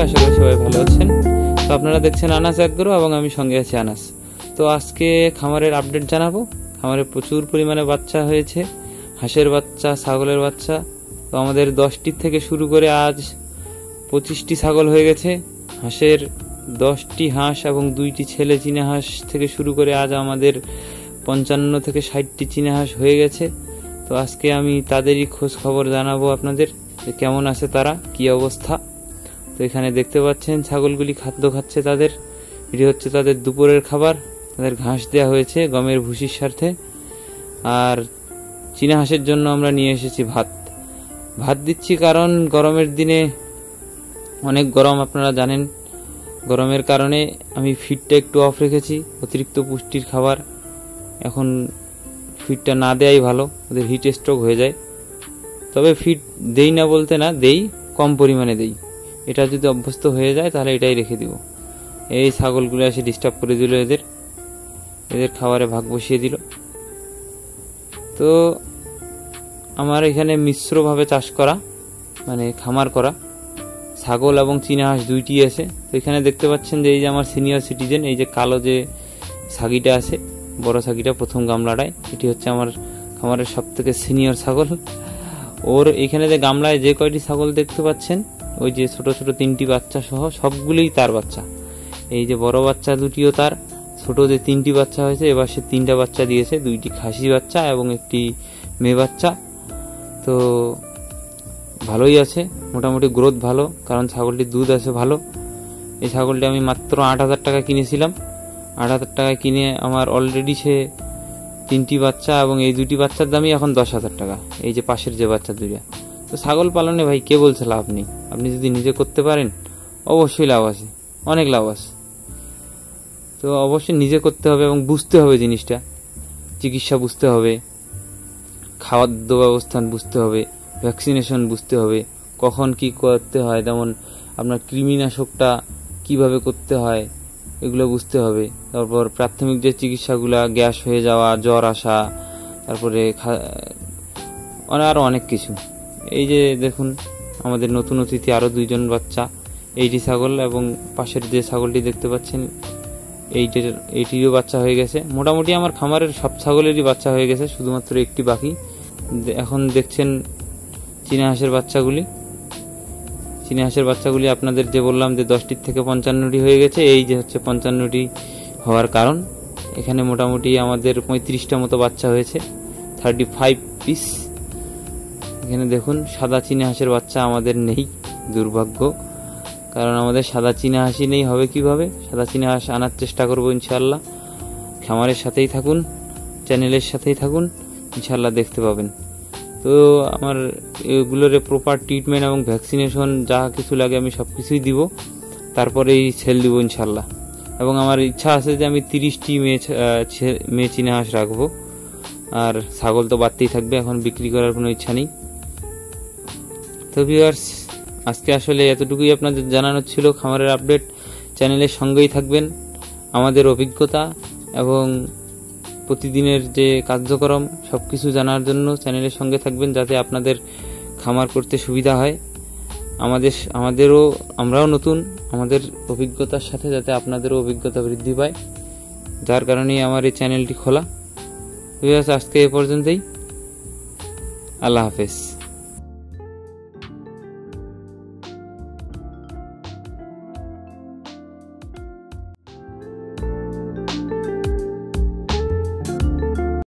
আশা করি সবাই ভালো আছেন। তো আপনারা দেখছেন আনাস এগ্রো এবং আমি সঙ্গে আছি আনাস। তো আজকে খামারের আপডেট জানাবো। খামারে প্রচুর পরিমাণে বাচ্চা হয়েছে, হাঁসের বাচ্চা, ছাগলের বাচ্চা। তো আমাদের 10টি থেকে শুরু করে আজ 25টি ছাগল হয়ে গেছে। হাঁসের 10টি হাঁস এবং 2টি ছেলে চীনা হাঁস থেকে শুরু করে আজ আমাদের 55 থেকে 60টি চীনা হাঁস হয়ে গেছে। তো আজকে আমি তাদেরই খোঁজ খবর জানাবো আপনাদের, যে কেমন আছে তারা, কি অবস্থা। তো এখানে দেখতে পাচ্ছেন ছাগলগুলি খাদ্য খাচ্ছে তাদের। এটি হচ্ছে তাদের দুপুরের খাবার। তাদের ঘাস দেওয়া হয়েছে গমের ভুসির সাথে। আর চীনা হাঁসের জন্য আমরা নিয়ে এসেছি ভাত দিচ্ছি, কারণ গরমের দিনে অনেক গরম, আপনারা জানেন। গরমের কারণে আমি ফিডটা একটু অফ রেখেছি। অতিরিক্ত পুষ্টির খাবার এখন ফিডটা না দেয়াই ভালো, ওদের হিট স্ট্রোক হয়ে যায়। তবে ফিড দেই না বলতে না, দেই, কম পরিমাণে দেই। এটা যদি অভ্যস্ত হয়ে যায় তাহলে এটাই রেখে দিব। এই ছাগলগুলো এসে ডিস্টার্ব করে দিল, এদের খাবারে ভাগ বসিয়ে দিল। তো আমার এখানে মিশ্রভাবে চাষ করা, মানে খামার করা, ছাগল এবং চীনা হাঁস 2টি আছে। তো এখানে দেখতে পাচ্ছেন যে এই যে আমার সিনিয়র সিটিজেন, এই যে কালো যে ছাগিটা আছে, বড় ছাগিটা প্রথম গামলাটায়, এটি হচ্ছে আমার খামারের সব থেকে সিনিয়র ছাগল। ওর এখানে যে গামলায় যে কয়টি ছাগল দেখতে পাচ্ছেন, ওই যে ছোট ছোট 3টি বাচ্চা সহ সবগুলোই তার বাচ্চা। এই যে বড় বাচ্চা 2টিও তার, ছোট যে 3টি বাচ্চা হয়েছে এবার সে 3টা বাচ্চা দিয়েছে, 2টি খাসি বাচ্চা এবং একটি মেয়ে বাচ্চা। তো ভালোই আছে, মোটামুটি গ্রোথ ভালো, কারণ ছাগলটির দুধ আছে ভালো। এই ছাগলটি আমি মাত্র 8,000 টাকা কিনেছিলাম। 8,000 টাকায় কিনে আমার অলরেডি সে 3টি বাচ্চা এবং এই 2টি বাচ্চার দামই এখন 10,000 টাকা। এই যে পাশের যে বাচ্চা 2টা। তো ছাগল পালনে ভাই কে বলছে লাভ নেই? আপনি যদি নিজে করতে পারেন অবশ্যই লাভ আছে, অনেক লাভ আছে। তো অবশ্যই নিজে করতে হবে এবং বুঝতে হবে জিনিসটা, চিকিৎসা বুঝতে হবে, খাদ্য ব্যবস্থা বুঝতে হবে, ভ্যাকসিনেশন বুঝতে হবে, কখন কি করতে হয়, যেমন আপনার কৃমিনাশকটা কিভাবে করতে হয় এগুলো বুঝতে হবে। তারপর প্রাথমিক যে চিকিৎসাগুলা, গ্যাস হয়ে যাওয়া, জ্বর আসা, তারপরে আরো অনেক কিছু। এই যে দেখুন আমাদের নতুন অতিথি আরো 2জন বাচ্চা, এইটি ছাগল এবং পাশের যে ছাগলটি দেখতে পাচ্ছেন এইটিরও বাচ্চা হয়ে গেছে। মোটামুটি আমার খামারের সব ছাগলেরই বাচ্চা হয়ে গেছে, শুধুমাত্র একটি বাকি। এখন দেখছেন চীনা হাঁসের বাচ্চাগুলি। চীনা হাঁসের বাচ্চাগুলি আপনাদের যে বললাম যে 10টির থেকে 55টি হয়ে গেছে, এই যে হচ্ছে 55টি হওয়ার কারণ। এখানে মোটামুটি আমাদের 35টা মতো বাচ্চা হয়েছে, 35 পিস। এখানে দেখুন সাদা চীনা হাঁসের বাচ্চা আমাদের নেই, দুর্ভাগ্য। কারণ আমাদের সাদা চীনা হাঁসই নেই, হবে কিভাবে? সাদা চীনা হাঁস আনার চেষ্টা করবো ইনশাআল্লাহ। খামারের সাথেই থাকুন, চ্যানেলের সাথেই থাকুন, ইনশাআল্লাহ দেখতে পাবেন। তো আমার এগুলোর প্রপার ট্রিটমেন্ট এবং ভ্যাকসিনেশন যা কিছু লাগে আমি সব কিছুই দিব, তারপরেই সেল দিব ইনশাআল্লাহ। এবং আমার ইচ্ছা আছে যে আমি 30টি মেয়ে চীনা হাঁস রাখবো। আর ছাগল তো বাড়তেই থাকবে, এখন বিক্রি করার কোনো ইচ্ছা নেই। তো ভিউয়ার্স, আজকে আসলে এতটুকুই আপনাদের জানানোর ছিল খামারের আপডেট। চ্যানেলের সঙ্গেই থাকবেন। আমাদের অভিজ্ঞতা এবং প্রতিদিনের যে কার্যক্রম সবকিছু জানার জন্য চ্যানেলের সঙ্গে থাকবেন, যাতে আপনাদের খামার করতে সুবিধা হয়। আমরাও নতুন, আমাদের অভিজ্ঞতার সাথে যাতে আপনাদেরও অভিজ্ঞতা বৃদ্ধি পায়, যার কারণেই আমার এই চ্যানেলটি খোলা। আজকে এ পর্যন্তই। আল্লাহ হাফেজ।